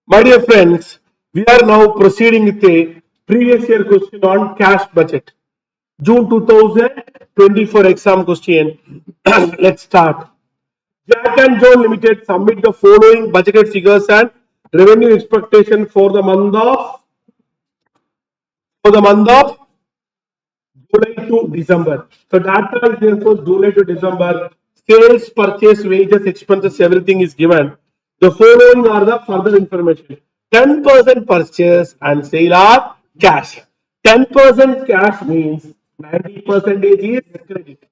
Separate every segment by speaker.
Speaker 1: My dear friends, we are now proceeding with a previous year question on cash budget. June 2024 exam question. Let's start. Jack and Joe Limited submit the following budgeted figures and revenue expectation for the month of July to December. So data is there for July to December. Sales, purchase, wages, expenses, everything is given. The following are the further information. 10% purchase and sale are cash. 10% cash means 90% is credit.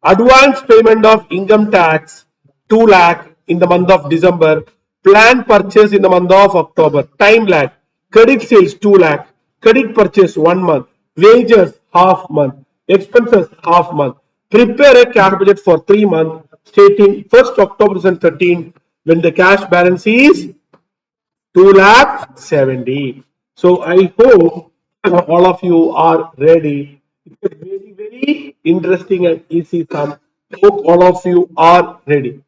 Speaker 1: Advance payment of income tax 2 lakh in the month of December. Planned purchase in the month of October. Time lag. Credit sales 2 lakh. Credit purchase 1 month. Wages half month. Expenses half month. Prepare a cash budget for 3 months stating 1st October 2013 when the cash balance is 2 lakh 70. So I hope all of you are ready. It's a very interesting and easy sum. Hope all of you are ready.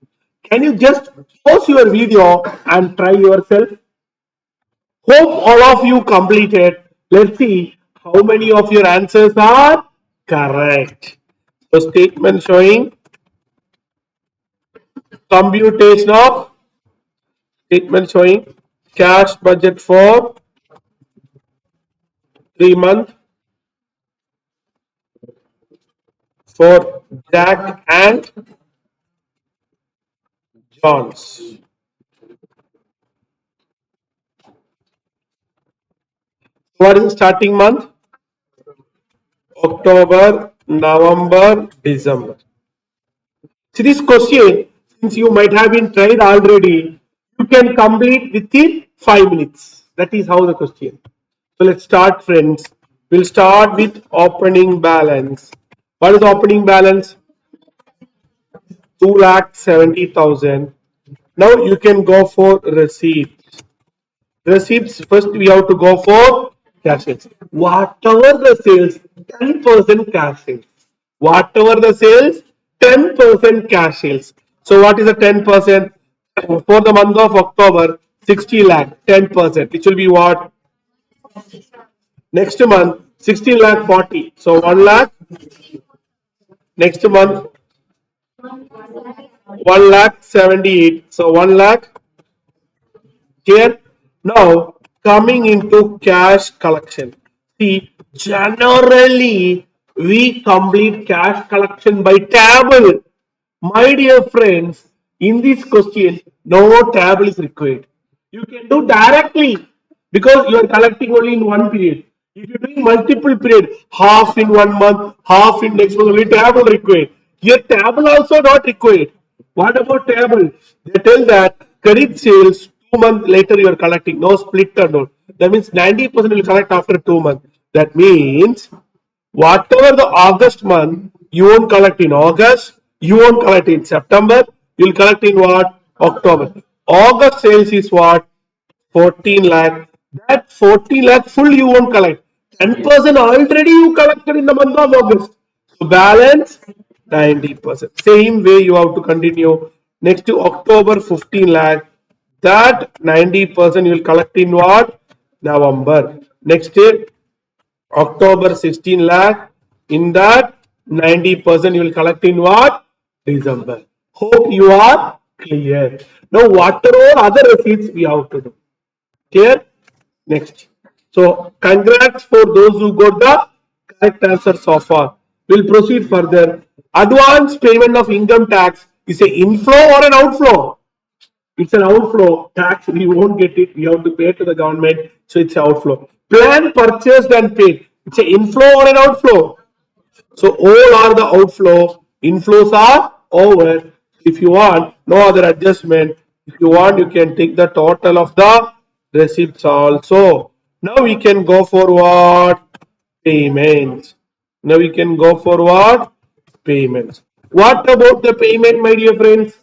Speaker 1: Can you just pause your video and try yourself? Hope all of you completed. Let's see how many of your answers are correct. So statement showing computation of statement showing cash budget for 3 months for Jack and John's. What is the starting month? October, November, December. So this question, since you might have been tried already, you can complete within 5 minutes. That is how the question. So let's start, friends. We'll start with opening balance. What is opening balance? 2,70,000. Now you can go for receipts. Receipts first we have to go for cash sales. Whatever the sales, 10% cash sales. Whatever the sales, 10% cash sales. So what is the 10%? For the month of October, 60 lakh, 10%, which will be what? Next month, 16 lakh 40. So 1 lakh. Next month, 1 lakh 78. So 1 lakh. Here, now coming into cash collection. See, generally we complete cash collection by table. My dear friends, in this question, no table is required. You can do directly because you are collecting only in one period. If you are doing multiple period, half in 1 month, half in next month, only table required. Here, table also not required. What about table? They tell that credit sales 2 months later you are collecting, no split or no. That means 90% will collect after 2 months. That means whatever the August month, you won't collect in August, you won't collect in September, you'll collect in what? October. August sales is what? 14 lakh. That 14 lakh full you won't collect. 10% already you collected in the month of August. So balance 90%. Same way you have to continue. Next to October 15 lakh. That 90% you will collect in what? November. Next day October 16 lakh. In that 90% you will collect in what? December. Hope you are clear. Now what are all other receipts we have to do? Clear? Next. So congrats for those who got the correct answer so far. We'll proceed further. Advance payment of income tax is an inflow or an outflow? It's an outflow. Tax, we won't get it. We have to pay to the government. So it's an outflow. Plan purchased and paid. It's an inflow or an outflow? So all are the outflow. Inflows are over. If you want, no other adjustment. If you want, you can take the total of the receipts also. Now we can go for what? Payments. Now we can go for what? Payments. What about the payment, my dear friends?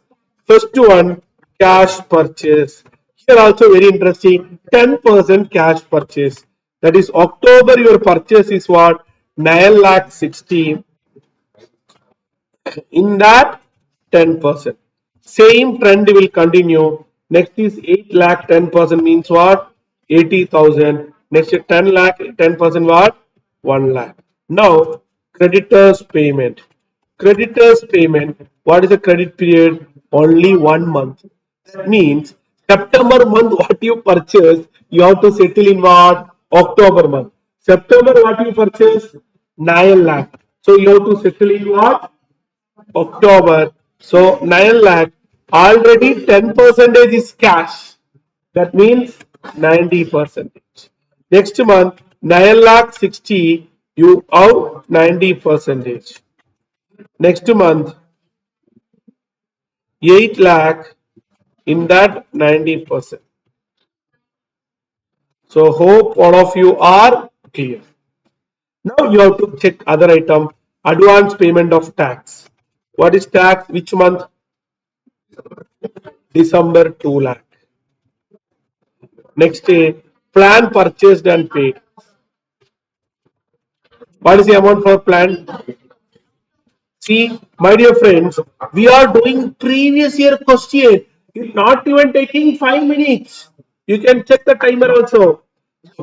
Speaker 1: First one, cash purchase. Here also very interesting. 10% cash purchase. That is October your purchase is what? 9 lakh 60. In that 10%. Same trend will continue. Next is 8 lakh 10% means what? 80,000. Next is 10 lakh 10% what? 1 lakh. Now creditors payment. Creditors payment. What is the credit period? Only 1 month. That means September month what you purchase, you have to settle in what? October month. September what you purchase? 9 lakh. So you have to settle in what? October. So 9 lakh. Already 10% is cash. That means 90%. Next month 9 lakh 60. You out 90%. Next month 8 lakh in that 90%. So hope all of you are clear. Now you have to check other item, advance payment of tax. What is tax? Which month? December 2 lakh. Next day, plan purchased and paid. What is the amount for plan? See, my dear friends, we are doing previous year question. It's not even taking 5 minutes. You can check the timer also.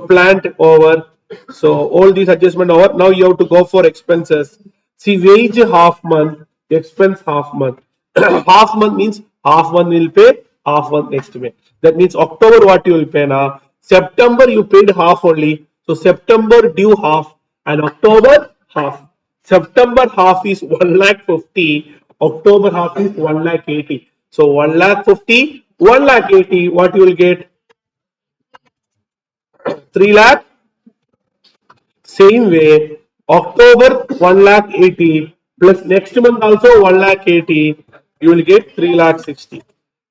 Speaker 1: Plant over. So all these adjustment over. Now you have to go for expenses. See, wage half month, expense half month. Half month means half month will pay, half month next May. That means October what you will pay now. September you paid half only. So September due half and October half. September half is 1 lakh 50. October half is 1 lakh 80. So 1 lakh 50, 1 lakh 80. What you will get? 3 lakh. Same way, October 1 lakh 80 plus next month also 1 lakh 80, you will get 3 lakh 60.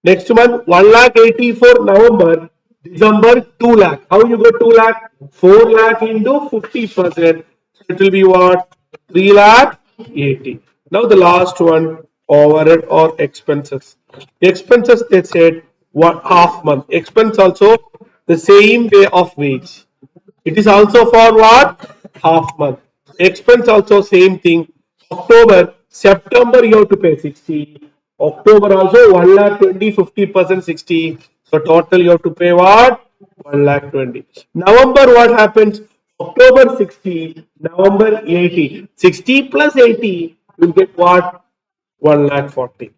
Speaker 1: Next month 1 lakh 80 for November, December 2 lakh. How you get 2 lakh? 4 lakh into 50%. So it will be what? 3 lakh 80. Now the last one, overhead or expenses. Expenses they said what half month. Expense also the same way of wage. It is also for what? Half month. Expense also same thing. October, September you have to pay 60. October also 1 lakh 20, 50% 60. So total you have to pay what? 1 lakh 20. November what happens? October 60, November 80. 60 plus 80, you get what? 1 lakh 40.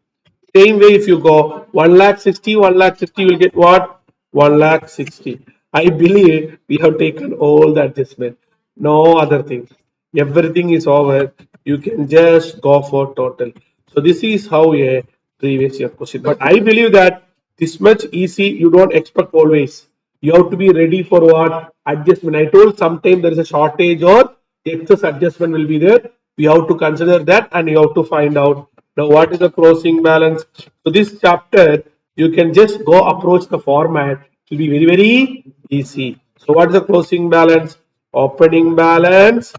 Speaker 1: Same way if you go 1 lakh 60, 1 lakh 60, you will get what? 1 lakh 60. I believe we have taken all the adjustment. No other things. Everything is over. You can just go for total. So this is how a previous year question. But I believe that this much easy you don't expect always. You have to be ready for what? Adjustment. I told sometime there is a shortage or excess adjustment will be there. We have to consider that and you have to find out now what is the closing balance. So this chapter you can just go approach the format. It will be very easy. So what is the closing balance? Opening balance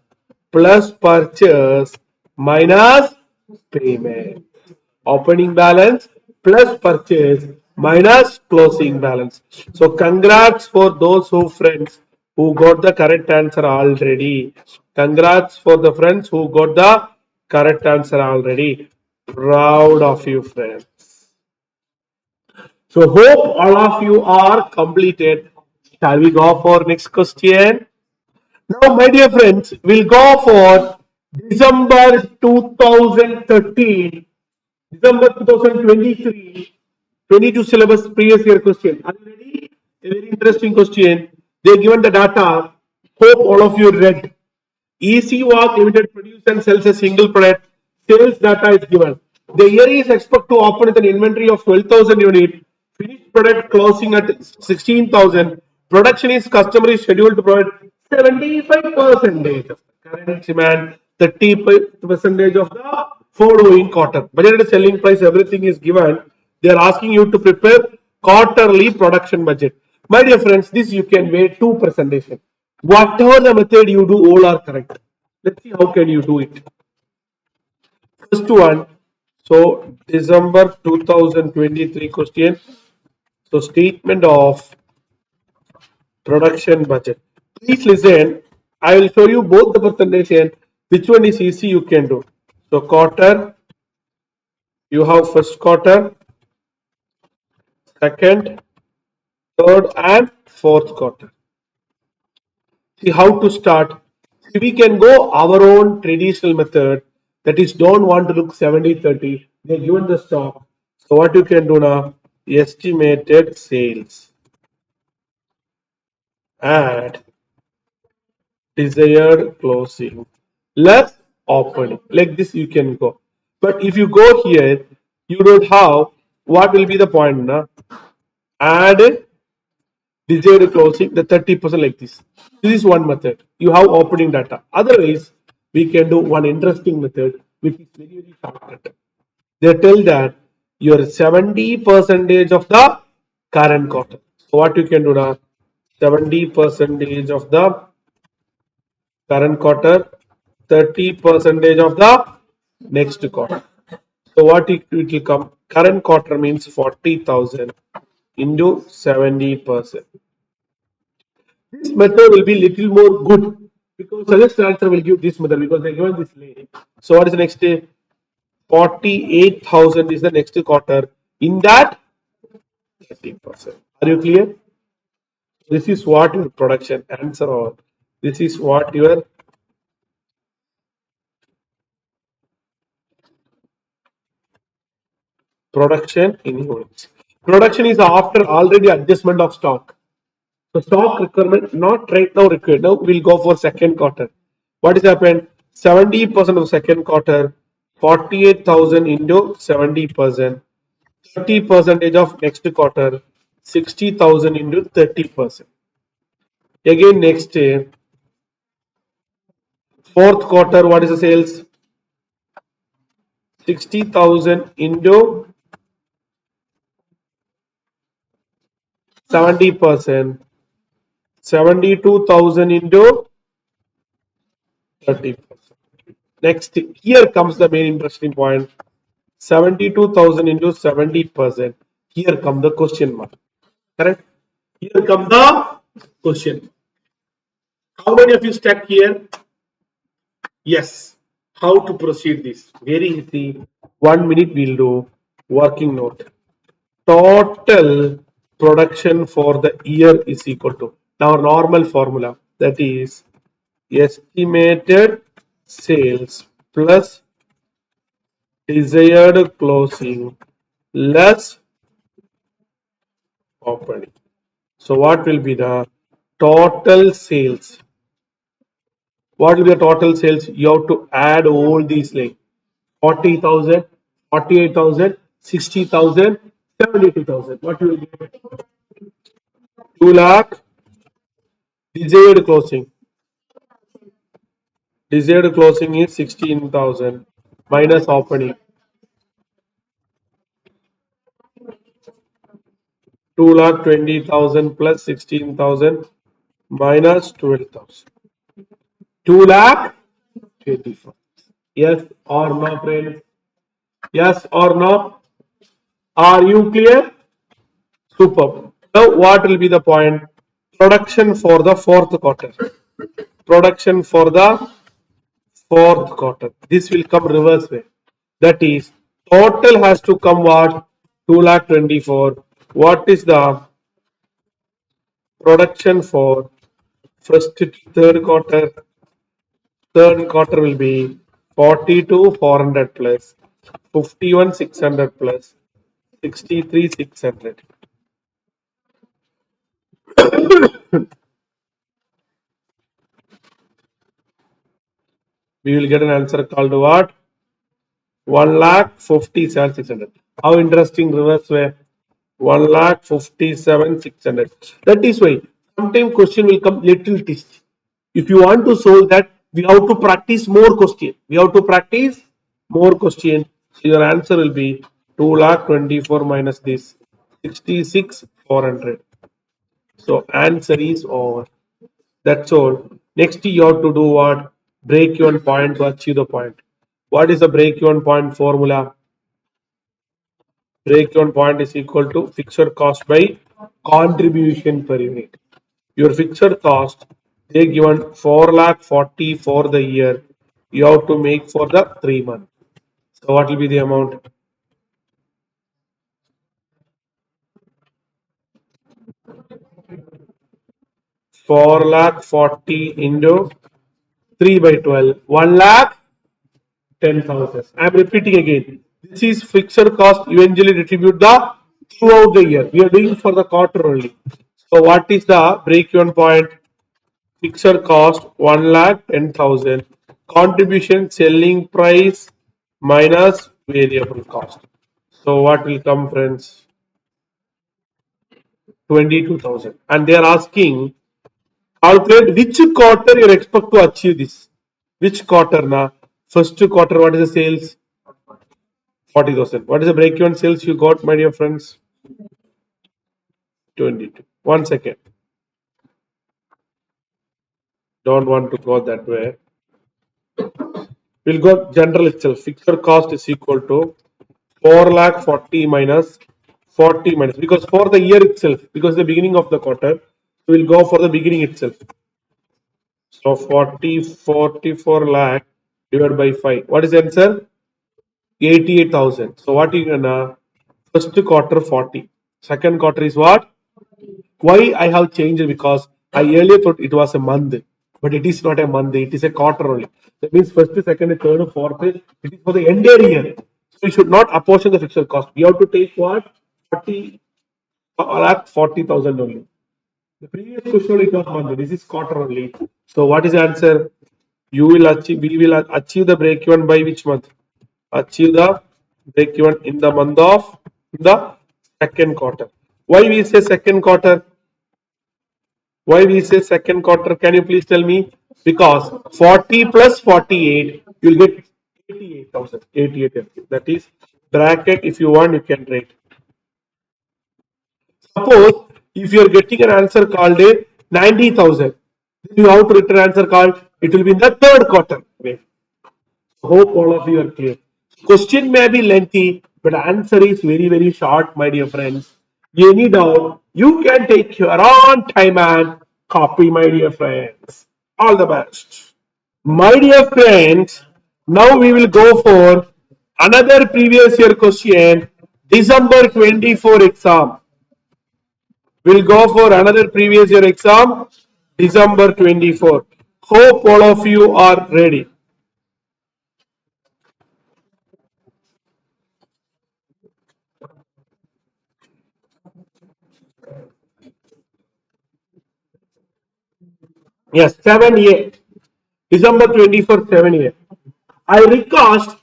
Speaker 1: plus purchase minus payment. Opening balance plus purchase minus closing balance. So congrats for those who friends who got the correct answer already. Congrats for the friends who got the correct answer already. Proud of you friends. So hope all of you are completed. Shall we go for next question? Now, my dear friends, we'll go for December 2013, December 2023, 22 syllabus previous year question. Are you ready? A very interesting question. They given the data. Hope all of you read. ECWAC Limited produces and sells a single product. Sales data is given. The year is expected to open with an inventory of 12,000 units. Finished product closing at 16,000. Production is customer is scheduled to provide 75% of the current demand, 30% of the following quarter. Budgeted selling price, everything is given. They are asking you to prepare quarterly production budget. My dear friends, this you can weigh two presentation. Whatever the method you do, all are correct. Let's see how can you do it. First one, so December 2023 question. So statement of production budget. Please listen. I will show you both the presentation. Which one is easy you can do. So quarter, you have first quarter, second, third, and fourth quarter. See how to start. See, we can go our own traditional method, that is don't want to look 70-30. They're given the stock. So what you can do now, estimated sales, add desired closing, less opening. Like this you can go. But if you go here, you don't have, what will be the point now? Add desired closing, the 30% like this. This is one method. You have opening data. Otherwise, we can do one interesting method, which is very shortcut. They tell that your 70 percentage of the current quarter. So what you can do now? 70 percentage of the current quarter, 30 percentage of the next quarter. So what it will come? Current quarter means 40,000 into 70%. This method will be little more good because suggested answer will give this method because they given this lane. So what is the next day? 48,000 is the next quarter. In that 30%. Are you clear? This is what your production answer or this is what your production in units. Production is after already adjustment of stock. So stock requirement not right now required. Now we'll go for second quarter. What is happened? 70% of second quarter, 48,000 into 70%, 30 percentage of next quarter, 60,000 into 30%. Again next day, fourth quarter, what is the sales? 60,000 into 70%, 72,000 into 30%. Next, here comes the main interesting point. 72,000 into 70%. Here come the question mark. Correct? Here come the question. How many of you stuck here? Yes. How to proceed this? Very easy. 1 minute we'll do working note. Total production for the year is equal to our normal formula, that is estimated sales plus desired closing less opening. So what will be the total sales? What will be the total sales? You have to add all these like 40,000, 48,000, 60,000, 72,000. What will be 2 lakh desired closing. Desired closing is 16,000 minus opening. 2,20,000 plus 16,000 minus 12,000. 2,24,000. Yes or no, friends? Yes or no? Are you clear? Superb. Now, what will be the point? Production for the fourth quarter. Production for the fourth quarter. This will come reverse way. That is, total has to come what? 2,24,000. What is the production for first to third quarter? Third quarter will be 42,400 plus 51,600 plus 63,600. We will get an answer called what? 1,57,600. How interesting reverse way. 1,57,600. That is why sometimes question will come little twist. If you want to solve that, we have to practice more question. We have to practice more question. So your answer will be 2,24,000 minus this 66,400. So answer is over. That's all. Next you have to do what? Break even point to achieve the point. What is the break even point formula? Break even point is equal to fixed cost by contribution per unit. Your fixed cost, they given 4 lakh 40 for the year. You have to make for the 3 months. So what will be the amount? 4 lakh 40 into 3 by 12. 1 lakh 10,000. I am repeating again. This is fixed cost eventually distribute the throughout the year. We are doing for the quarter only. So what is the break-even point? Fixed cost 1 lakh 10,000. Contribution selling price minus variable cost. So what will come, friends? 22,000. And they are asking calculate which quarter you expect to achieve this. Which quarter now? First quarter, what is the sales? 40,000. What is the break-even sales you got, my dear friends? 22. 1 second. Don't want to go that way. We'll go general itself. Fixed cost is equal to 4 lakh 40 minus 40 minus because for the year itself, because the beginning of the quarter, we'll go for the beginning itself. So 44 lakh divided by 5. What is the answer? 88,000. So what you gonna first quarter 40. Second quarter is what? Why I have changed because I earlier thought it was a month, but it is not a month, it is a quarter only. That means first, second, third, fourth, it is for the entire year. So we should not apportion the fixed cost. We have to take what? 40 lakh 40,000 only. The previous question it was month. This is quarter only. So what is the answer? We will achieve the break even by which month? Achieve the break even in the month of the second quarter. Why we say second quarter? Why we say second quarter? Can you please tell me? Because 40 plus 48, you'll get 88,000. 88. That is bracket. If you want, you can write. Suppose if you are getting an answer called a 90,000, you have to return answer called. It will be in the third quarter. Hope all of you are clear. Question may be lengthy, but answer is very short, my dear friends. Any doubt, you can take your own time and copy, my dear friends. All the best. My dear friends, now we will go for another previous year question, December 24 exam. We'll go for another previous year exam, December 24. Hope all of you are ready. Yes, 7A. December 24, 7A. I request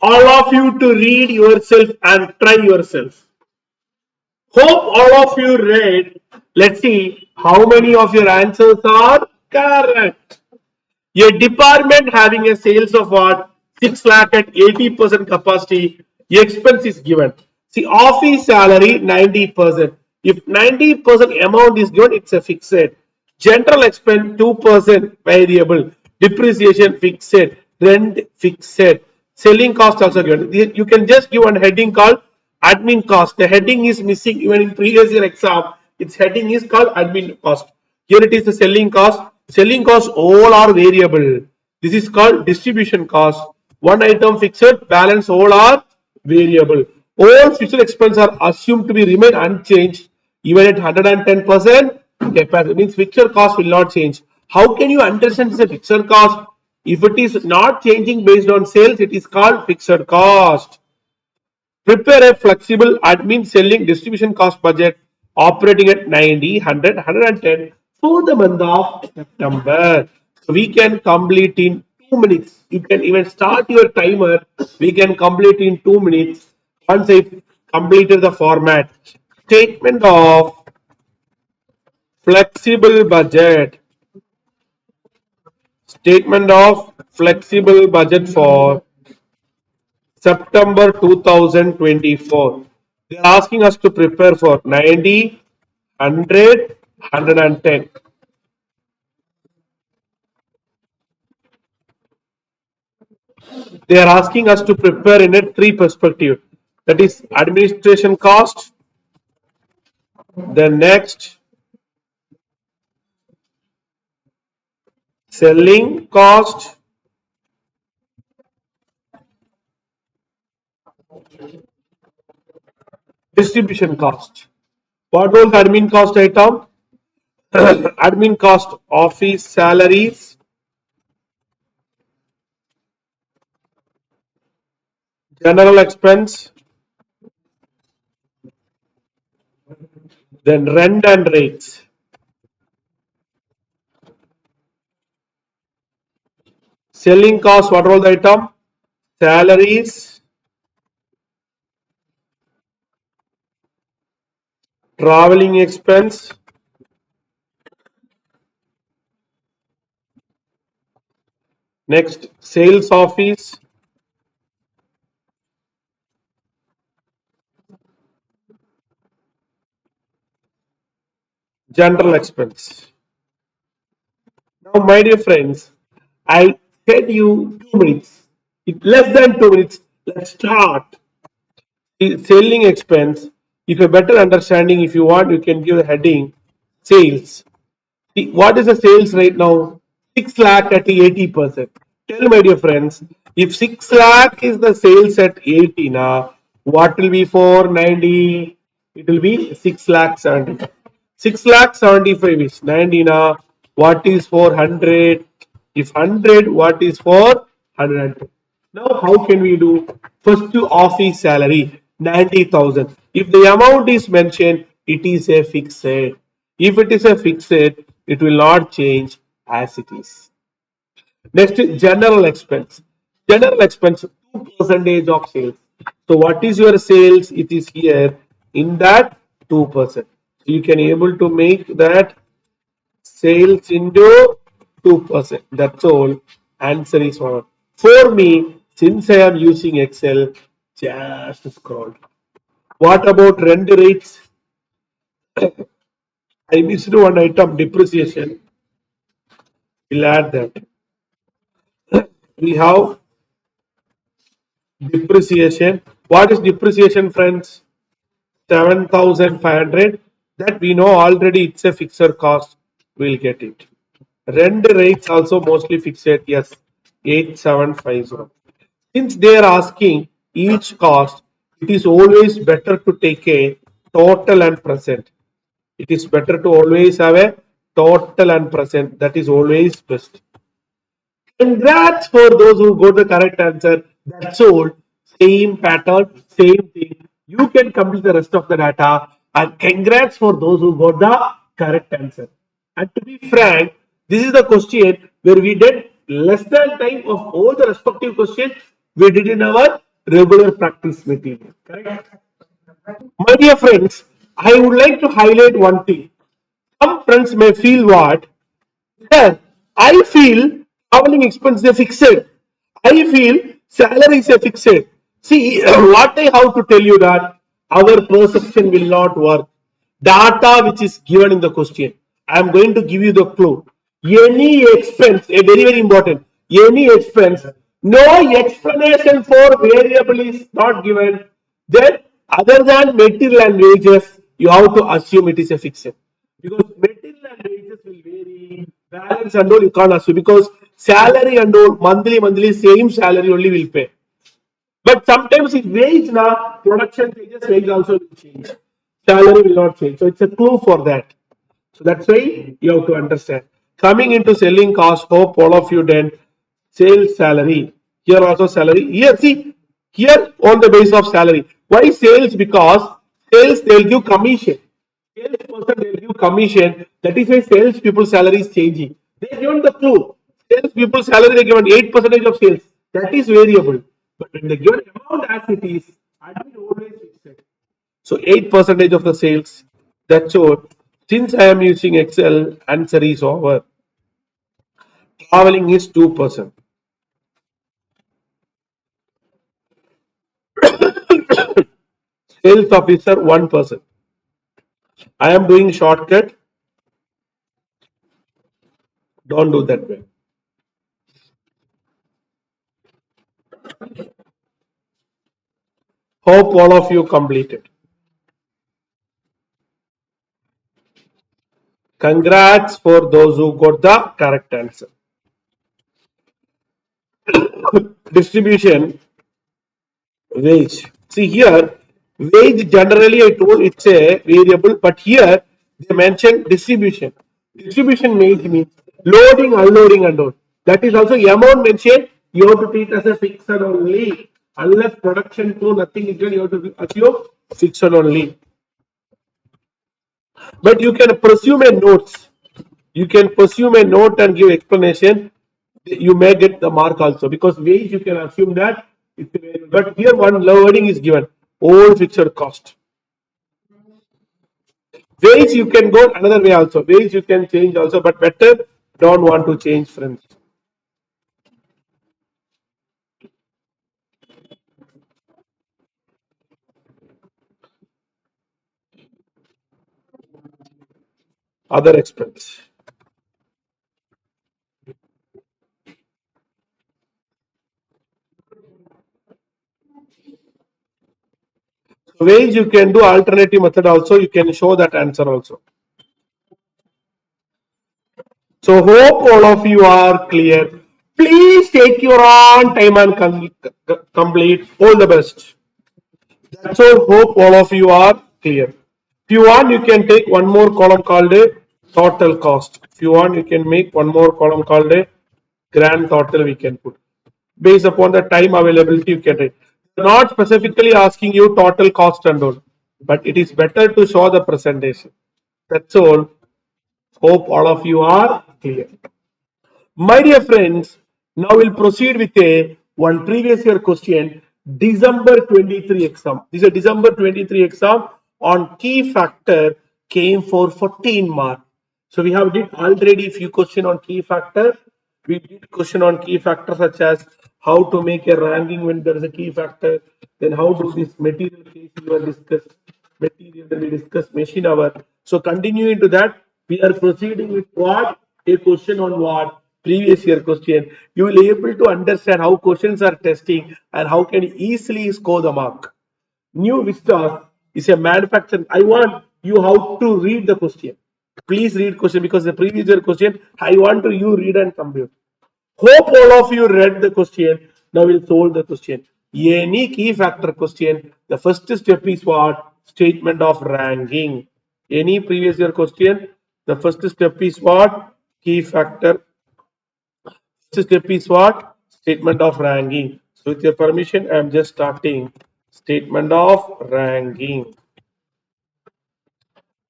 Speaker 1: all of you to read yourself and try yourself. Hope all of you read. Let's see how many of your answers are correct. A department having a sales of what? 6 lakh at 80% capacity, expense is given. See, office salary 90%. If 90% amount is given, it's a fixed. General expense 2% variable. Depreciation fixed. Rent fixed. Selling cost also given. You can just give one heading called admin cost. The heading is missing even in previous year exam. Its heading is called admin cost. Here it is the selling cost. Selling costs all are variable. This is called distribution cost. One item fixed, balance all are variable. All fixed expenses are assumed to be remain unchanged even at 110% capacity. Means fixed cost will not change. How can you understand this fixed cost? If it is not changing based on sales, it is called fixed cost. Prepare a flexible admin selling distribution cost budget operating at 90, 100, 110 for the month of September. So we can complete in 2 minutes. You can even start your timer. We can complete in 2 minutes. Once I completed the format, statement of flexible budget. Statement of flexible budget for September 2024. They are asking us to prepare for 90, 100, 110. They are asking us to prepare in a three perspective. That is administration cost, the next selling cost, distribution cost. What was the admin cost item? Admin cost, office salaries, general expense, then rent and rates. Selling cost, what all the item? Salaries, traveling expense, next sales office, general expense. Now, my dear friends, I said you 2 minutes. Less than 2 minutes. Let's start. The selling expense. If a better understanding, if you want, you can give a heading sales. What is the sales right now? 6 lakh at 80%. Tell my dear friends, if 6 lakh is the sales at 80 now, what will be for 90? It will be 6 lakh 70. 6 lakh 75 is 90 now. What is for 100? If 100, what is for 100? Now, how can we do? First to office salary 90,000. If the amount is mentioned, it is a fixed. If it is a fixed, it will not change as it is. Next, general expense. General expense 2% of sales. So, what is your sales? It is here in that 2%. So, you can able to make that sales into 2%. That's all. Answer is 1. For me, since I am using Excel, just scroll. What about rent rates? I missed one item, depreciation. We'll add that. We have depreciation. What is depreciation, friends? 7,500. That we know already it's a fixed cost. We'll get it. Rent rates also mostly fixed. Yes, 8750. Since they are asking each cost, it is always better to take a total and present. It is better to always have a total and present. That is always best. Congrats for those who got the correct answer. That's all. Same pattern, same thing. You can complete the rest of the data. And congrats for those who got the correct answer. And to be frank, this is the question where we did less than time of all the respective questions we did in our regular practice material. Correct? My dear friends, I would like to highlight one thing. Some friends may feel what? Yeah, I feel traveling expense is fixed. I feel salary is a fixed. See, what I have to tell you that our perception will not work. Data which is given in the question. I am going to give you the clue. Any expense, a very very important. Any expense, no explanation for variable is not given. Then, other than material and wages, you have to assume it is a fixed. Because material and wages will vary, balance and all you can't assume because salary and all monthly same salary only will pay. But sometimes if wage now production changes, wage also will change. Salary will not change. So it's a clue for that. So that's why you have to understand. Coming into selling cost, hope all of you then sales salary. Here also salary. Here see here on the base of salary. Why sales? Because sales they'll give commission. Salesperson they'll give commission. That is why sales people salary is changing. They given the clue. Sales people salary they given 8% of sales. That is variable. But when they given amount as it is, admin always fixed. So 8% of the sales. That's all. Since I am using Excel, answer is over. Traveling is 2%. Sales officer 1%. I am doing shortcut. Don't do that way. Hope all of you completed. Congrats for those who got the correct answer. Distribution wage. See here, wage generally I told it's a variable, but here they mentioned distribution. Distribution means loading, unloading, and all. That is also amount mentioned. You have to treat as a fixed only. Unless production to nothing is done, you have to assume fixed only. But you can presume a notes. You can presume a note and give explanation. You may get the mark also because wage you can assume that. But here one wording is given. All fixed cost. Wage you can go another way also. Wage you can change also, but better don't want to change, friends. Other expense. Wage you can do alternative method also. You can show that answer also. So hope all of you are clear. Please take your own time and complete. All the best. That's all. Hope all of you are clear. If you want, you can take one more column called a total cost. If you want, you can make one more column called a grand total. We can put based upon the time availability. You can write. Not specifically asking you total cost and all, but it is better to show the presentation. That's all. Hope all of you are clear. My dear friends, now we'll proceed with a one previous year question, December 23 exam. This is a December 23 exam on key factor came for 14 mark. So we have did already few question on key factor. We did question on key factor such as how to make a ranking when there is a key factor, then how do this material case you will discuss material, then we discuss machine hour. So continuing to that, we are proceeding with what? A question on what? Previous year question. You will be able to understand how questions are testing and how can you easily score the mark. New Vista is a manufacturer. I want you how to read the question. Please read question because the previous year question, I want to you read and compute. Hope all of you read the question. Now we'll solve the question. Any key factor question, the first step is what? Statement of ranking. Any previous year question, the first step is what? Key factor. First step is what? Statement of ranking. So with your permission, I am just starting statement of ranking.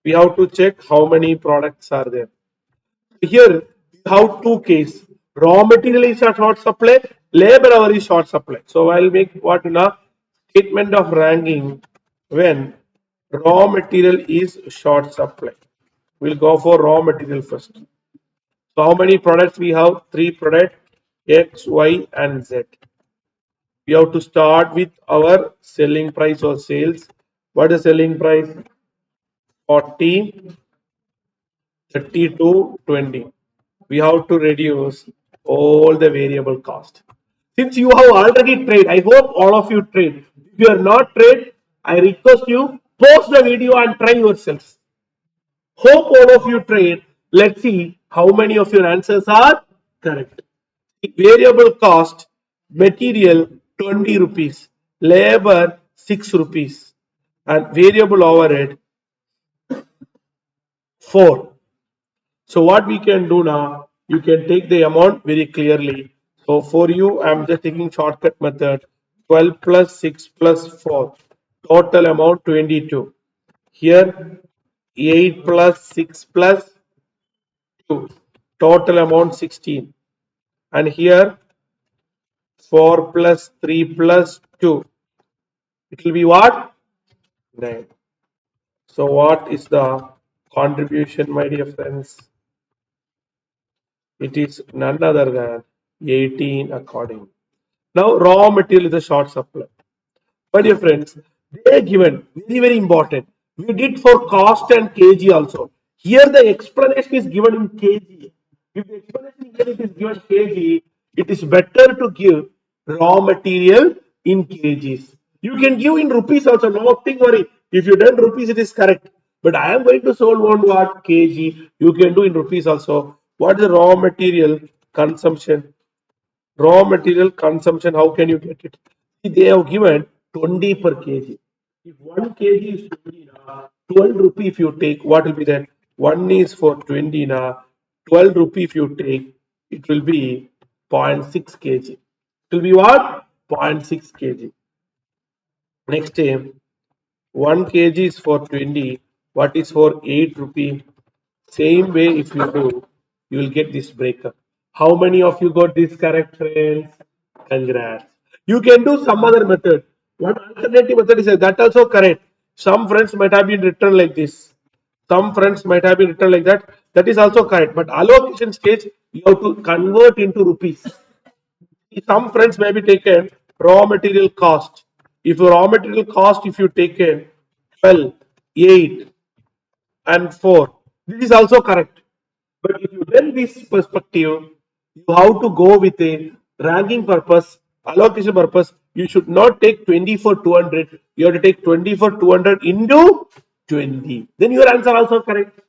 Speaker 1: We have to check how many products are there. Here we have two cases. Raw material is a short supply, labor hour is short supply. So I'll make what now statement of ranking when raw material is short supply. We'll go for raw material first. So how many products we have? Three products X, Y, and Z. We have to start with our selling price or sales. What is selling price? 40, 30 to 20. We have to reduce all the variable cost. Since you have already trade, I hope all of you trade. If you are not trade, I request you pause the video and try yourselves. Hope all of you trade. Let's see how many of your answers are correct. Variable cost, material 20 rupees, labor 6 rupees, and variable overhead 4. So what we can do now, you can take the amount very clearly. So for you, I'm just taking shortcut method. 12 plus 6 plus 4. Total amount 22. Here 8 plus 6 plus 2. Total amount 16. And here 4 plus 3 plus 2. It will be what? 9. So what is the contribution, my dear friends? It is none other than 18 according. Now raw material is a short supply. My dear friends, they are given very very important. We did for cost and kg also. Here the explanation is given in kg. If the explanation here it is given kg, it is better to give raw material in kgs. You can give in rupees also, nothing worry. If you done rupees, it is correct. But I am going to solve on what kg. You can do in rupees also. What is the raw material consumption? Raw material consumption, how can you get it? See, they have given 20 per kg. If 1 kg is 20, 12 rupee if you take, what will be then? 1 is for 20 na. 12 rupee if you take, it will be 0.6 kg. It will be what? 0.6 kg. Next time, 1 kg is for 20. What is for 8 rupee? Same way if you do, you will get this breakup. How many of you got this correct, friends? Congrats. You can do some other method. One alternative method is that also correct. Some friends might have been written like this. Some friends might have been written like that. That is also correct. But allocation stage, you have to convert into rupees. Some friends may be taken raw material cost. If your raw material cost, if you taken 12, 8, and 4, this is also correct. But if you then this perspective, you have to go with a ranking purpose, allocation purpose. You should not take 20 for 200. You have to take 20 for 200 into 20. Then your answer also correct.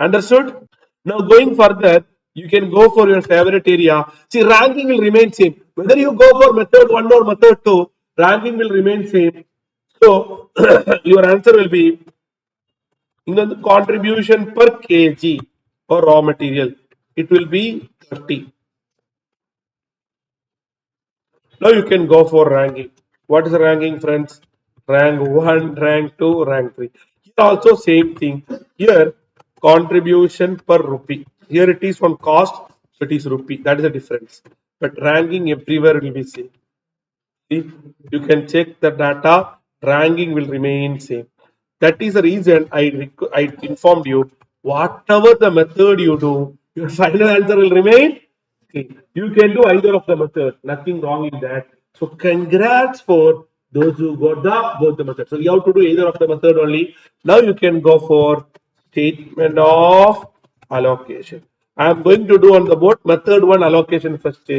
Speaker 1: Understood? Now going further, you can go for your favorite area. See, ranking will remain same. Whether you go for method 1 or method 2, ranking will remain same. So your answer will be the contribution per kg or raw material. It will be 30. Now you can go for ranking. What is the ranking, friends? Rank 1, rank 2, rank 3. Here also same thing. Here contribution per rupee. Here it is from cost, so it is rupee. That is the difference. But ranking everywhere will be same. See, you can check the data. Ranking will remain same. That is the reason I informed you. Whatever the method you do, your final answer will remain. Okay. You can do either of the method. Nothing wrong in that. So congrats for those who got the both the methods. So you have to do either of the method only. Now you can go for statement of allocation. I am going to do on the board method 1 allocation first.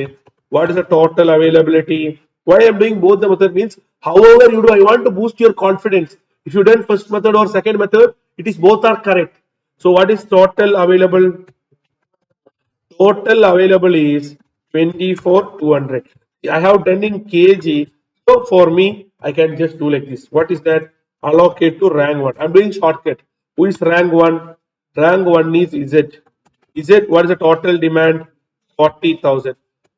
Speaker 1: What is the total availability? Why I am doing both the method means however you do, I want to boost your confidence. If you done first method or second method, it is both are correct. So what is total available? Total available is 24,200. I have done in kg. So for me, I can just do like this. What is that? Allocate to rank 1. I'm doing shortcut. Who is rank 1? Rank 1 is Z. Z, what is the total demand? 40,000.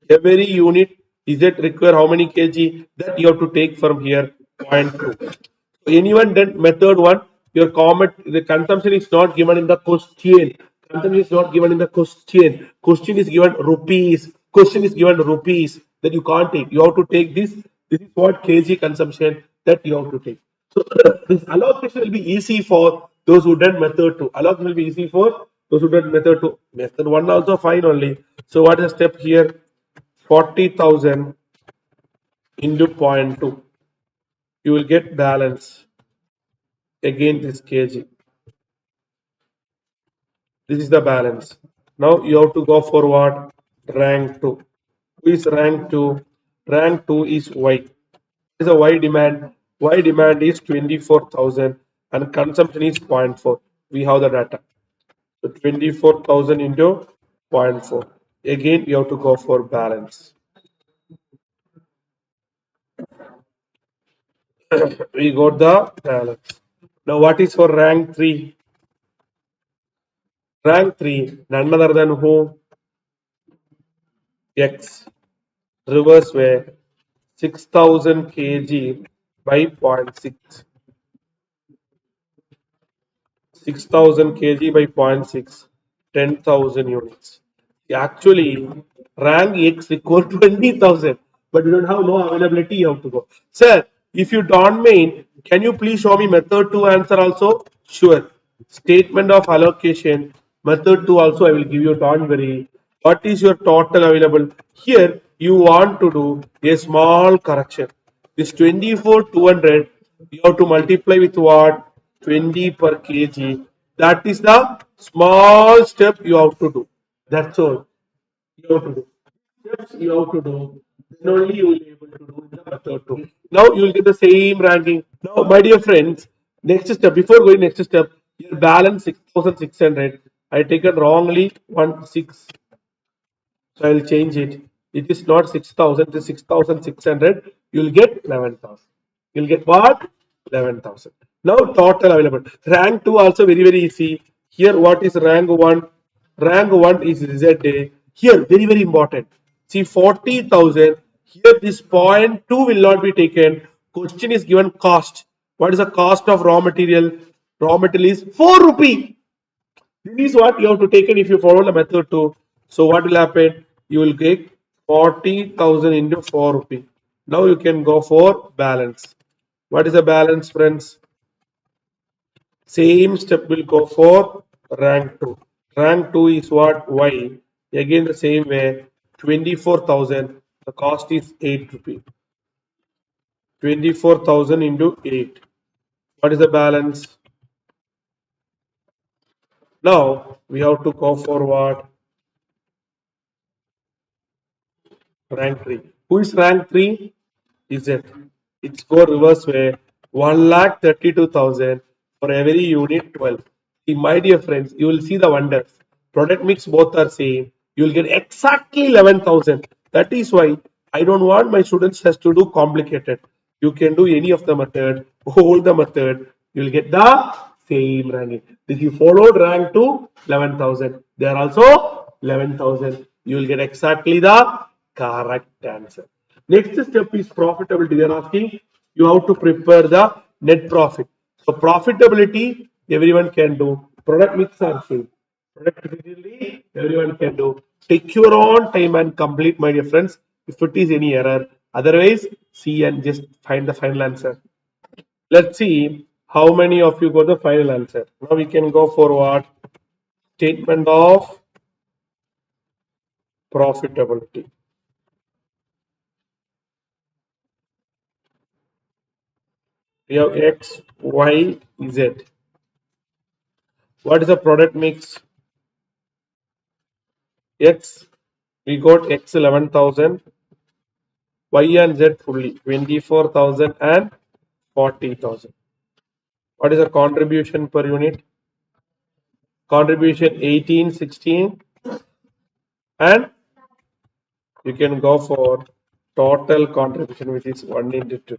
Speaker 1: Every unit Z require how many kg? That you have to take from here 0.2. Anyone done method 1, your comment, the consumption is not given in the question. Consumption is not given in the question. Question is given rupees. Question is given rupees that you can't take. You have to take this. This is what kg consumption that you have to take. So this allocation will be easy for those who done method 2. Allocation will be easy for those who done method 2. Method 1 also fine only. So what is the step here? 40,000 into 0.2. You will get balance. Again this kg. This is the balance. Now you have to go for what? Rank 2. Who is rank 2? Rank 2 is Y. What is the Y demand? Y demand is 24,000 and consumption is 0.4. We have the data. So 24,000 into 0.4. Again, you have to go for balance. We got the balance. Now what is for rank 3? Rank 3, none other than who? X. Reverse way. 6,000 kg by 0.6. 6,000 kg by 0.6. 10,000 units. Actually, rank X equal to 20,000, but you don't have no availability. You have to go. Sir, if you don't mean, can you please show me method 2 answer also? Sure. Statement of allocation. Method 2 also I will give you. Don't worry. What is your total available? Here you want to do a small correction. This 24,200 you have to multiply with what? 20 per kg. That is the small step you have to do. That's all you have to do. Steps you have to do. Then only you will be able to do in the method 2. Now you will get the same ranking. Now, my dear friends, next step, before going next step, your balance 6,600. I taken wrongly 1 6. So I will change it. It is not 6,000, it is 6,600. You will get 11,000. You will get what? 11,000. Now total available. Rank 2 also very very easy. Here what is rank 1? Rank 1 is ZA. Here very very important. See 40,000. Here this point 2 will not be taken. Question is given cost. What is the cost of raw material? Raw material is 4 rupee. This is what you have to take it if you follow the method too. So what will happen? You will get 40,000 into 4 rupee. Now you can go for balance. What is the balance, friends? Same step will go for rank 2. Rank 2 is what? Y. Again the same way. 24,000. The cost is 8 rupee. 24,000 into 8. What is the balance? Now we have to go for what? Rank 3. Who is rank 3? Is it? It's go reverse way. 1,32,000 for every unit 12. See, my dear friends, you will see the wonders. Product mix both are same. You will get exactly 11,000. That is why I don't want my students has to do complicated. You can do any of the method, hold the method. You will get the same ranking. If you followed rank to 11,000, they are also 11,000. You will get exactly the correct answer. Next step is profitability. They are asking you have to prepare the net profit. So profitability everyone can do. Product mix are same. Productivity everyone can do. Take your own time and complete, my dear friends. If it is any error, otherwise see and just find the final answer. Let's see how many of you got the final answer. Now we can go for what? Statement of profitability. We have X, Y, Z. What is the product mix? X, we got X 11,000, Y and Z fully 24,000 and 40,000. What is the contribution per unit? Contribution 18, 16, and you can go for total contribution, which is 1 into 2.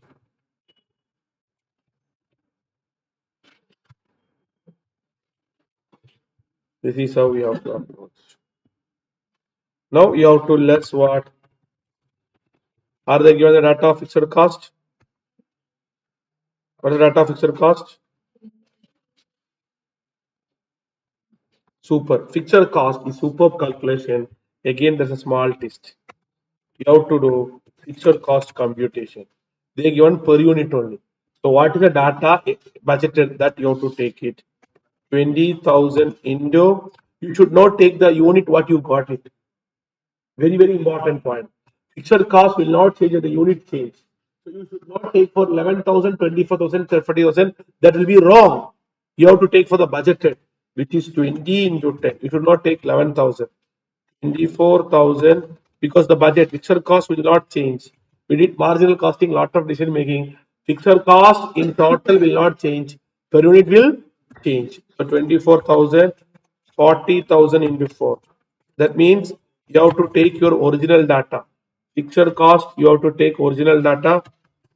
Speaker 1: This is how we have to approach. Now you have to less what? Are they given the data of fixed cost? What is the data of fixed cost? Super. Fixed cost is superb calculation. Again, there's a small twist. You have to do fixed cost computation. They are given per unit only. So what is the data budgeted that you have to take it? 20,000 into, you should not take the unit what you got it. Very, very important point. Fixed cost will not change if the unit change. So you should not take for 11,000, 24,000, 30,000. That will be wrong. You have to take for the budgeted, which is 20 into 10. You should not take 11,000. 24,000 because the budget fixed cost will not change. We did marginal costing, lot of decision making. Fixed cost in total will not change. Per unit will change. So 24,000, 40,000 into 4. That means you have to take your original data. Fixed cost, you have to take original data.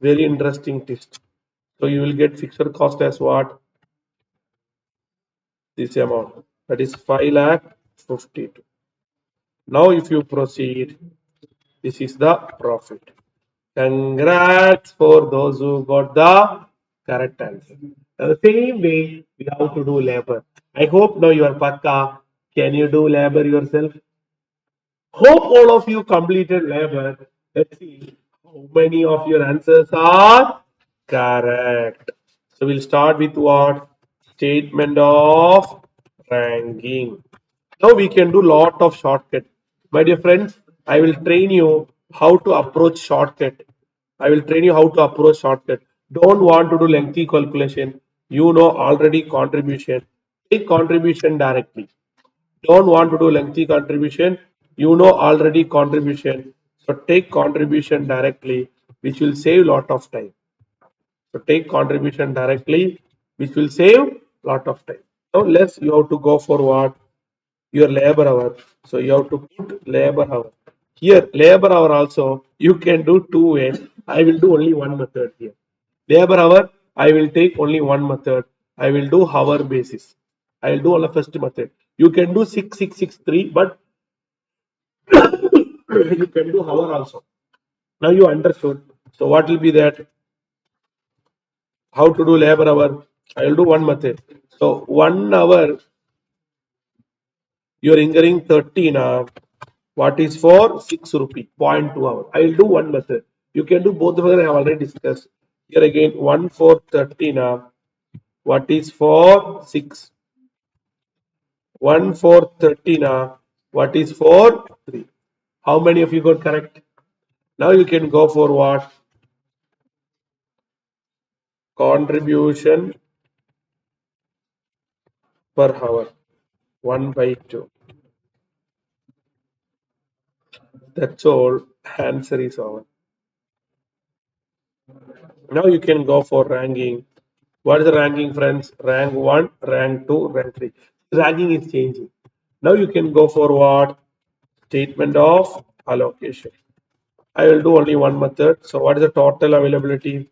Speaker 1: Very interesting test. So you will get fixed cost as what? This amount. That is 5,52,000. Now if you proceed, this is the profit. Congrats for those who got the correct answer. Now, the same way we have to do labor. I hope now you are pakka. Can you do labor yourself? Hope all of you completed labor. Let's see how many of your answers are correct. So we'll start with what? Statement of ranking. Now we can do lot of shortcut. My dear friends, I will train you how to approach shortcut. I will train you how to approach shortcut. Don't want to do lengthy calculation. You know already contribution. Take contribution directly. Don't want to do lengthy contribution. You know already contribution. So take contribution directly, which will save lot of time. So take contribution directly, which will save lot of time. Now less you have to go for what? Your labor hour. So you have to put labor hour. Here, labor hour also, you can do two ways. I will do only one method here. Labor hour, I will take only one method. I will do hour basis. I will do on the first method. You can do 6663, but you can do hour also. Now you understood. So what will be that? How to do labor hour? I will do one method. So 1 hour you are incurring 13. What is for 6 rupee? 0.2 hour. I will do one method. You can do both of them. I have already discussed. Here again 1 for 13. What is for 6? 1 for 13. What is for 3? How many of you got correct? Now you can go for what? Contribution per hour. 1 by 2. That's all. Answer is over. Now you can go for ranking. What is the ranking, friends? Rank 1, rank 2, rank 3. Ranking is changing. Now you can go for what? Statement of allocation. I will do only one method. So what is the total availability?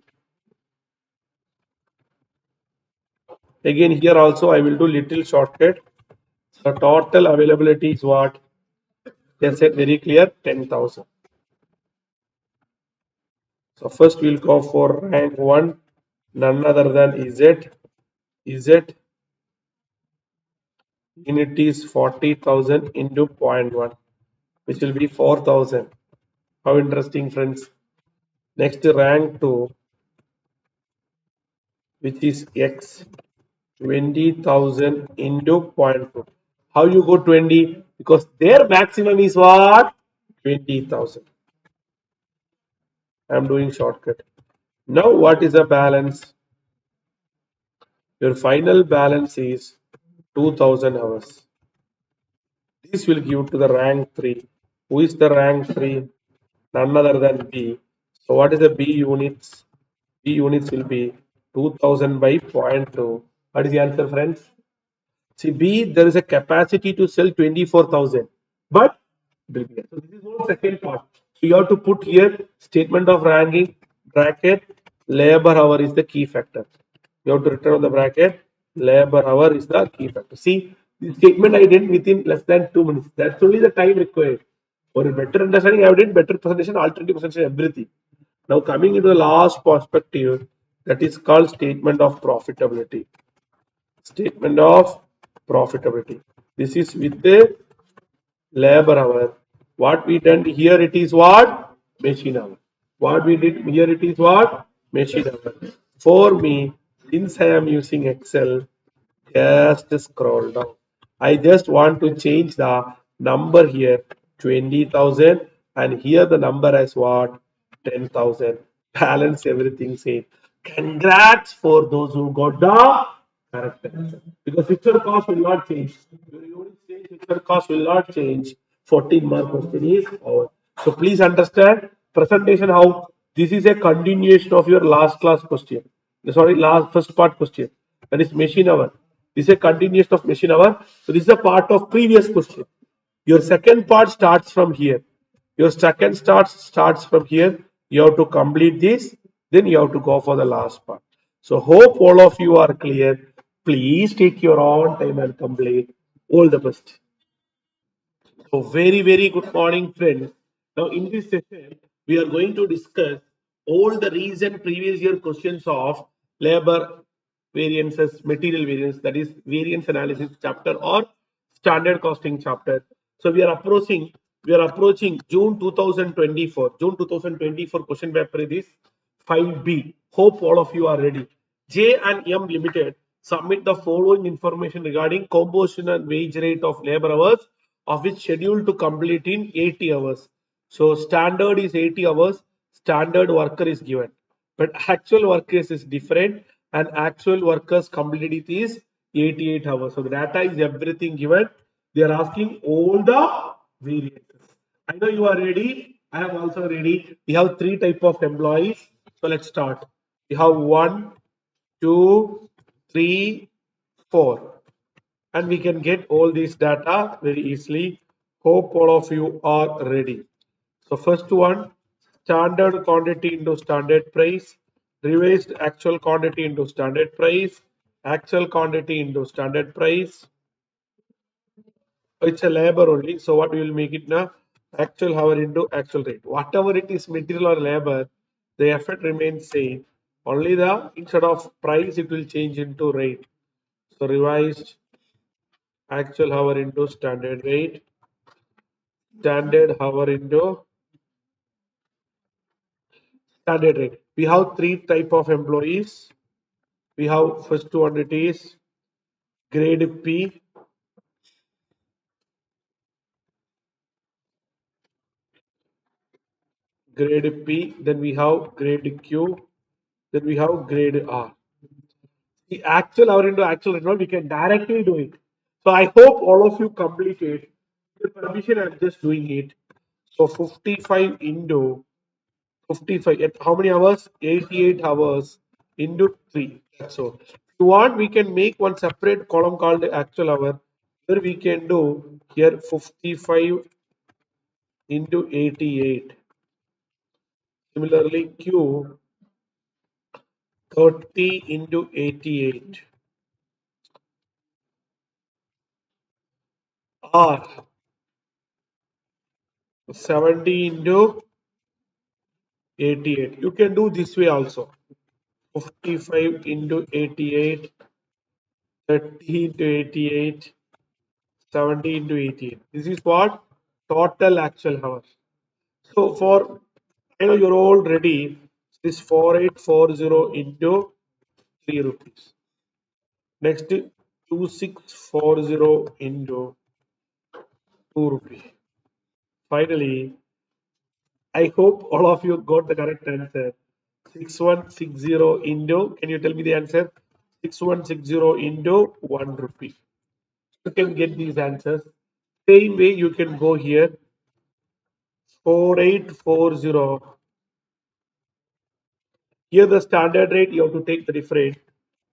Speaker 1: Again, here also I will do little shortcut. So total availability is what? They said very clear, 10,000. So first we'll go for rank 1, none other than Z. Z unit is 40,000 into 0.1, which will be 4,000. How interesting, friends. Next rank 2, which is X, 20,000 into zero point 0.2. How you go 20? Because their maximum is what? 20,000. I am doing shortcut. Now what is the balance? Your final balance is 2000 hours. This will give to the rank 3. Who is the rank 3? None other than B. So what is the B units? B units will be 2000 by 0.2. What is the answer, friends? See, B, there is a capacity to sell 24,000, but so this is one second part. So you have to put here statement of ranking bracket labor hour is the key factor. You have to return on the bracket labor hour is the key factor. See, this statement I did within less than 2 minutes. That's only the time required. For a better understanding, I did better presentation, alternative presentation, everything. Now coming into the last perspective, that is called statement of profitability. Statement of profitability. This is with the labor hour. What we done here it is what? Machine hour. What we did here it is what? Machine hour. For me, since I am using Excel, just scroll down. I just want to change the number here 20,000 and here the number as what? 10,000. Balance everything same. Congrats for those who got the correct answer. Because fixed cost will not change. Your unit change, fixed cost will not change. 14 mark question is over. So please understand presentation how this is a continuation of your last class question. Sorry, last first part question. That is machine hour. This is a continuation of machine hour. So this is a part of previous question. Your second part starts from here. Your second starts from here. You have to complete this. Then you have to go for the last part. So hope all of you are clear. Please take your own time and complete. All the best. So very good morning, friends. Now in this session, we are going to discuss all the recent previous year questions of labor variances, material variance, that is variance analysis chapter or standard costing chapter. So we are approaching June 2024. June 2024 question paper is 5B. Hope all of you are ready. J and M Limited submit the following information regarding composition and wage rate of labor hours of which scheduled to complete in 80 hours. So standard is 80 hours, standard worker is given. But actual workers is different and actual workers completed is 88 hours. So the data is everything given. They are asking all the variances. I know you are ready. I am also ready. We have three type of employees. So let's start. We have 1, 2, 3, 4. And we can get all this data very easily. Hope all of you are ready. So first one, standard quantity into standard price. revised actual quantity into standard price, actual quantity into standard price. It's a labor only. So what we will make it now? Actual hour into actual rate. Whatever it is, material or labor, the effort remains same. Only the instead of price, it will change into rate. So revised actual hour into standard rate, standard hour into standard rate. We have three type of employees. We have first one, it is grade P, grade P, then we have grade Q, then we have grade R. The actual hour into actual rate, we can directly do it. So I hope all of you complete it. With permission, I'm just doing it. So 55 into 55, at how many hours? 88 hours into 3. That's all. If you want, we can make one separate column called actual hour. Here we can do here 55 into 88. Similarly, Q 30 into 88. R 70 into 88. You can do this way also. 55 into 88, 30 into 88, 70 into 88. This is what? Total actual hours. So for, you're all ready. This 4840 into 3 rupees. Next 2640 into 2 rupees. Finally, I hope all of you got the correct answer. 6160 into, can you tell me the answer? 6160 into 1 rupee. You can get these answers. Same way you can go here. 4840. Here the standard rate, you have to take the difference.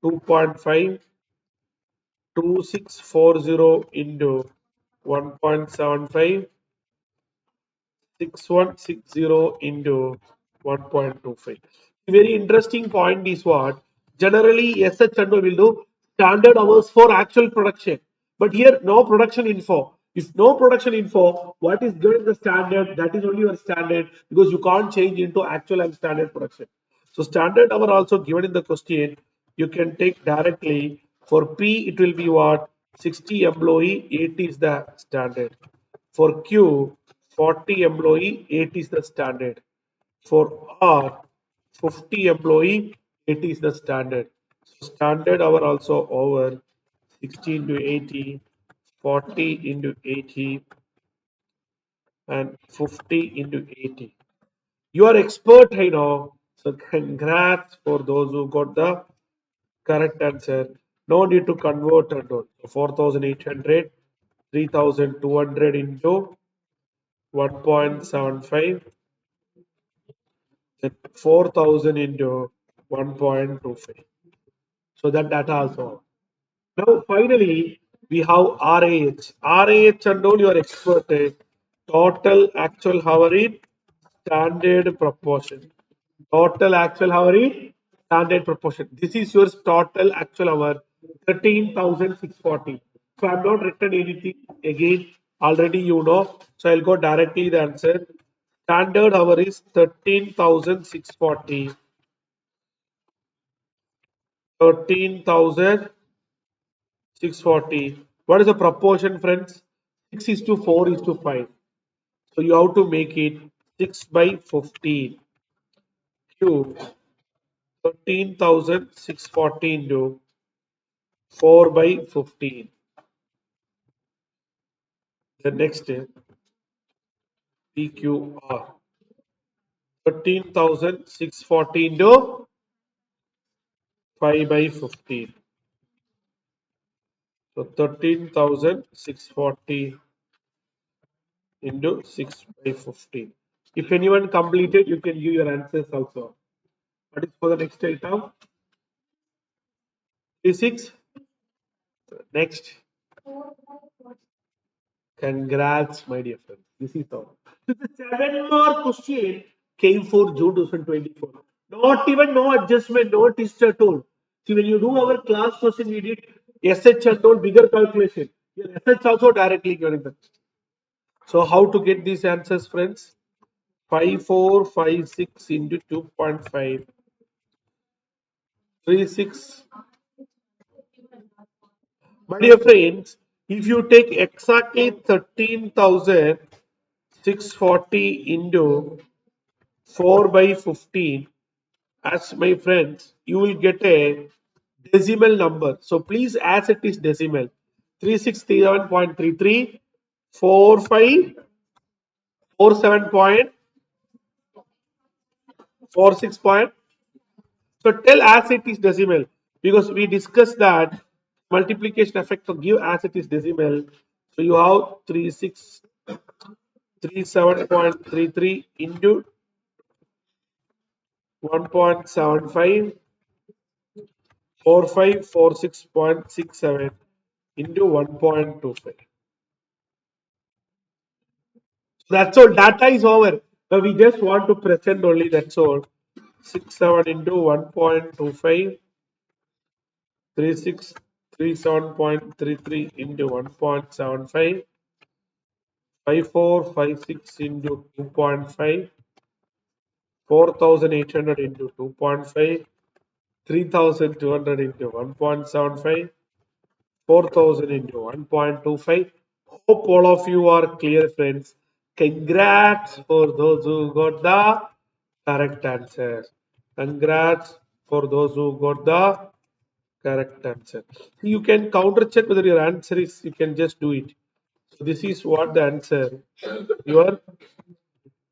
Speaker 1: 2.5, 2640 into 1.75, 6160 into 1.25. Very interesting point is what? Generally, SH will do standard hours for actual production. But here, no production info. If no production info, what is given in the standard, that is only your standard because you can't change into actual and standard production. So standard hour also given in the question, you can take directly. For P, it will be what? 60 employee, 8 is the standard. For Q, 40 employee, 8 is the standard. For R, 50 employee, 8 is the standard. So standard hour also over 60 into 80, 40 into 80, and 50 into 80. You are expert, I know. So congrats for those who got the correct answer. No need to convert at all. So 4,800, 3,200 into 1.75, then 4,000 into 1.25. So that data also. Now finally we have RAH. RAH and all your expert total actual hour in standard proportion. Total actual hour in standard proportion. This is your total actual hour 13,640. So I'm not written anything again. Already you know. So I'll go directly the answer. Standard hour is 13,640. 13,640. What is the proportion, friends? 6 is to 4 is to 5. So you have to make it 6 by 15 cube. 13,640 into 4 by 15. The next is PQR. 13,640 into 5 by 15. So 13,640 into 6 by 15. If anyone completed, you can give your answers also. What is for the next item? Physics. Next. Congrats, my dear friends. This is all. So the 7 more question came for June 2024. Not even no adjustment, no twist at all. See, when you do our class question, we did SH and all bigger calculation. Here SH also directly given that. So how to get these answers, friends? 5456 into 2.5, 36. My dear friends, if you take exactly 13,640 into 4 by 15, as my friends, you will get a decimal number. So please, as it is decimal, 3637.33, 4547.46 point. So tell as it is decimal because we discussed that multiplication effect to give as it is decimal. So you have 3637.33 into 1.75, 4546.67 into 1.25. That's all. Data is over. Now we just want to present only. That's all. 67 into 1.25, 3637.33 into 1.75, 5456 into 2.5, 4800 into 2.5, 3200 into 1.75, 4000 into 1.25. Hope all of you are clear, friends. Congrats for those who got the correct answer. Congrats for those who got the correct answer. You can counter check whether your answer is, you can just do it. So this is what the answer. Your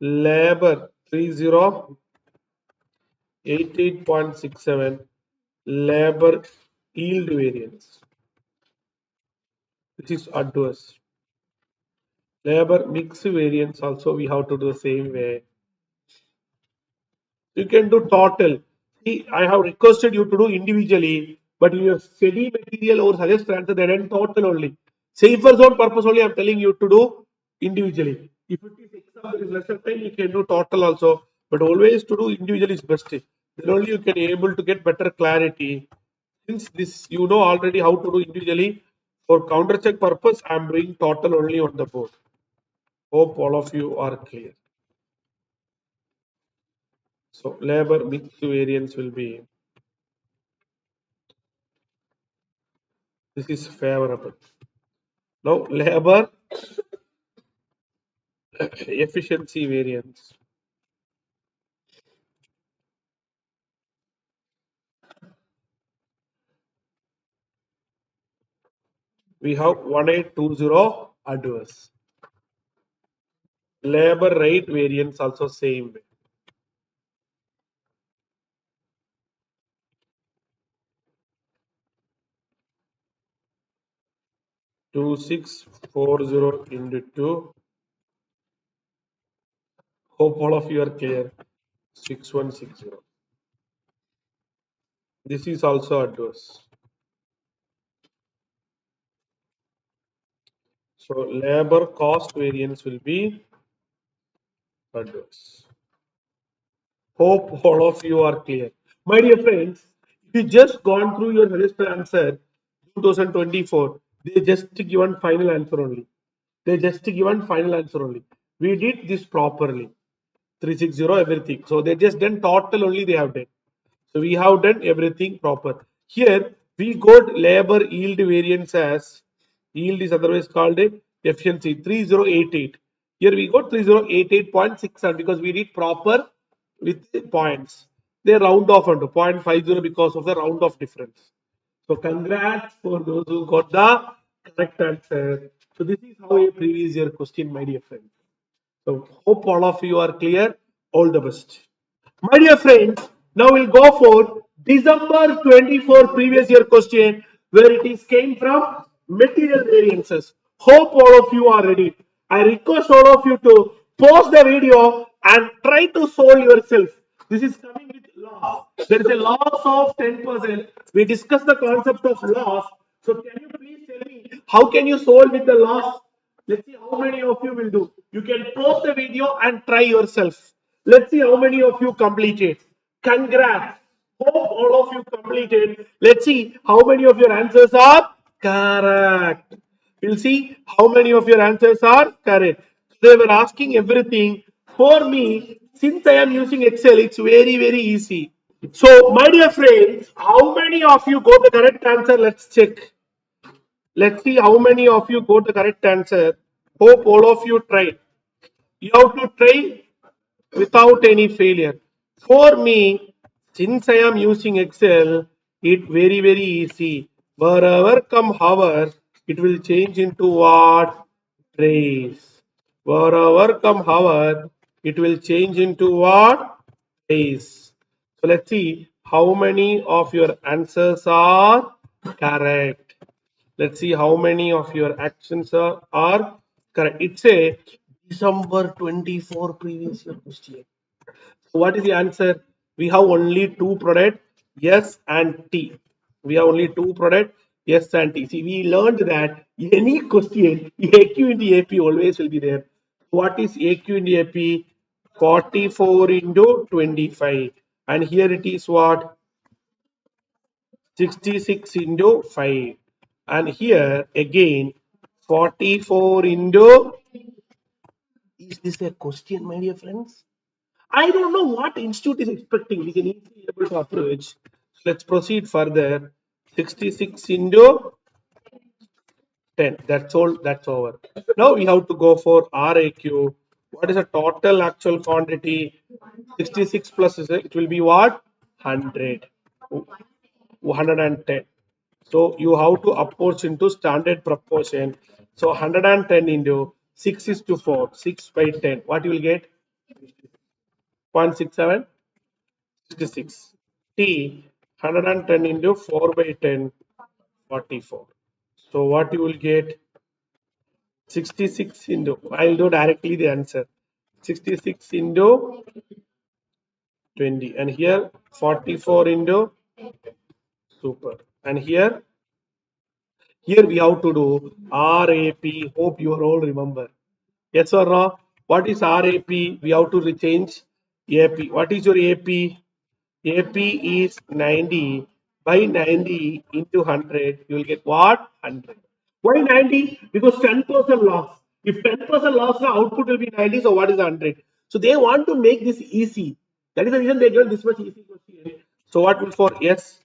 Speaker 1: labor 3088.67 labor yield variance. This is adverse. Labor mix variance also we have to do the same way. You can do total. See, I have requested you to do individually, but in your study material or suggest answer, they done total only. Safer zone purpose only, I'm telling you to do individually. If it is exam, there is lesser time, you can do total also, but always to do individual is best. Then only you can able to get better clarity. Since this you know already how to do individually, for counter check purpose, I'm doing total only on the board. Hope all of you are clear. So labor mix variance will be, this is favorable. Now labor efficiency variance. We have 1820 adverse. Labor rate variance also same way. 2640 into 2. Hope all of you are clear. 6160. This is also adverse. So labor cost variance will be adverse. Hope all of you are clear. My dear friends, if you just gone through your register answer 2024, they just given final answer only. They just given final answer only. We did this properly. 360 everything. So they just done total only they have done. So we have done everything proper. Here we got labor yield variance as, yield is otherwise called a efficiency 3088. Here we got 3088.67 because we did proper with the points. They round off onto 0.50 because of the round off difference. So congrats for those who got the correct answer. So this is how a previous year question, my dear friend. So hope all of you are clear. All the best. My dear friends, now we'll go for December 24 previous year question where it is came from material variances. Hope all of you are ready. I request all of you to pause the video and try to solve yourself. This is coming with loss. There is a loss of 10%. We discussed the concept of loss. So can you please tell me how can you solve with the loss? Let's see how many of you will do. You can pause the video and try yourself. Let's see how many of you complete it. Congrats. Hope all of you completed. Let's see how many of your answers are correct. We'll see how many of your answers are correct. They were asking everything. For me, since I am using Excel, it's very, very easy. So, my dear friends, how many of you got the correct answer? Let's check. Let's see how many of you got the correct answer. Hope all of you tried. You have to try without any failure. For me, since I am using Excel, it very, very easy. Wherever come hours, it will change into what? Trace. Wherever come hour, it will change into what? Trace. So let's see how many of your answers are correct. Let's see how many of your actions are correct. It's a December 24 previous year question. So what is the answer? We have only two product, S and T. We have only two product, S and T. See, we learned that any question, AQ into AP always will be there. What is AQ into AP? 44 into 25. And here it is what? 66 into 5. And here again 44 into. Is this a question, my dear friends? I don't know what institute is expecting. We can easily able to approach. Let's proceed further. 66 into 10. That's all. That's over. Now we have to go for RAQ. What is the total actual quantity? 66 plus is it will be what? 100. 110. So you have to approach into standard proportion. So 110 into 6 is to 4. 6 by 10. What you will get? 0.67. 66. T 110 into 4 by 10, 44. So what you will get? 66 into, I will do directly the answer. 66 into 20. And here 44 into, super. And here we have to do RAP. Hope you all remember. Yes or no? What is RAP? We have to change AP. What is your AP? AP is 90 by 90 into 100. You will get what? 100. Why 90? Because 10% loss. If 10% loss, the output will be 90. So what is 100? So they want to make this easy. That is the reason they give this much easy question. So what will for S?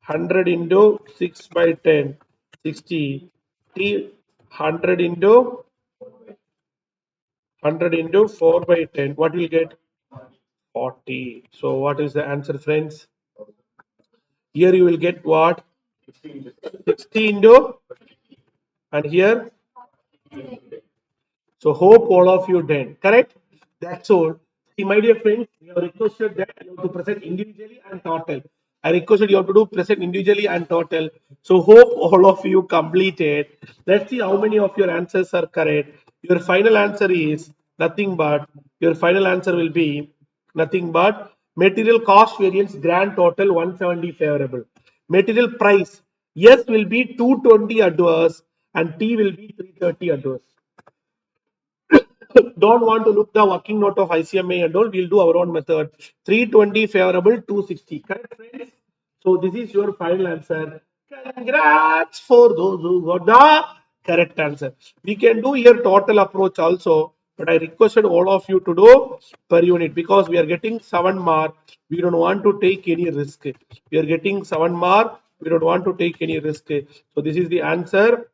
Speaker 1: 100 into 6 by 10, 60. T 100 into 4 by 10. What will get? 40. So what is the answer, friends? Here you will get what? 60 into, and here. So hope all of you did. Correct? That's all. See, my dear friends, we have requested that you have to present individually and total. I requested you have to do present individually and total. So hope all of you completed. Let's see how many of your answers are correct. Your final answer is nothing but, your final answer will be nothing but material cost variance grand total 170 favorable. Material price, yes, will be 220 adverse and T will be 330 adverse. Don't want to look the working note of ICMA and all, we'll do our own method. 320 favorable, 260. Correct, friends? So this is your final answer. Congrats for those who got the correct answer. We can do here total approach also, but I requested all of you to do per unit because we are getting 7 mark. We don't want to take any risk. We are getting 7 mark. We don't want to take any risk. So this is the answer.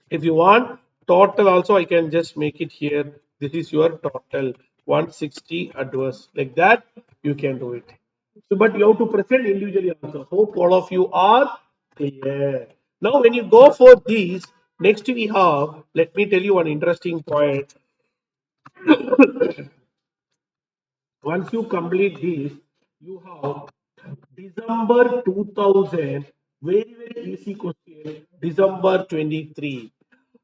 Speaker 1: If you want total also, I can just make it here. This is your total 160 adverse. Like that, you can do it. So, but you have to present individually also. Hope all of you are clear. Now, when you go for these, next we have, let me tell you one interesting point. Once you complete this, you have December 2000, very, very easy question, December 23.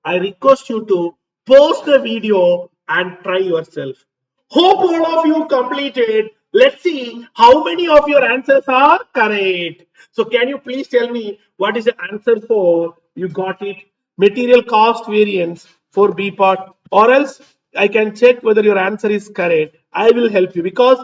Speaker 1: I request you to post the video and try yourself. Hope all of you completed. Let's see how many of your answers are correct. So can you please tell me what is the answer for? You got it. Material cost variance for B part, or else I can check whether your answer is correct. I will help you because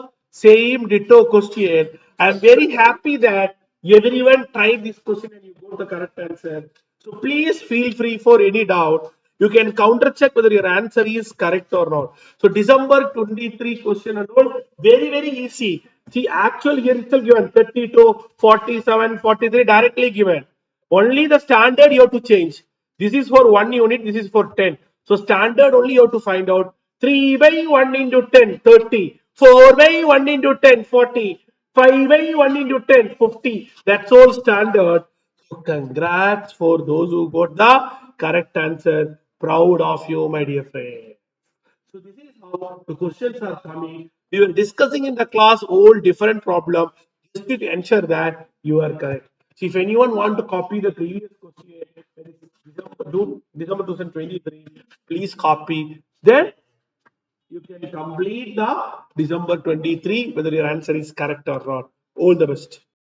Speaker 1: same ditto question. I'm very happy that everyone tried this question and you got the correct answer. So please feel free for any doubt. You can counter check whether your answer is correct or not. So December 23 question and all, very easy. See, actual here itself given 32, 47, 43 directly given. Only the standard you have to change. This is for 1 unit, this is for 10. So standard only you have to find out. 3 by 1 into 10, 30. 4 by 1 into 10, 40. 5 by 1 into 10, 50. That's all standard. So congrats for those who got the correct answer. Proud of you, my dear friend. So this is how the questions are coming. We were discussing in the class all different problems just to ensure that you are correct. So if anyone want to copy the previous question, that is December 2023, please copy. Then you can complete the December 23, whether your answer is correct or not. All the best.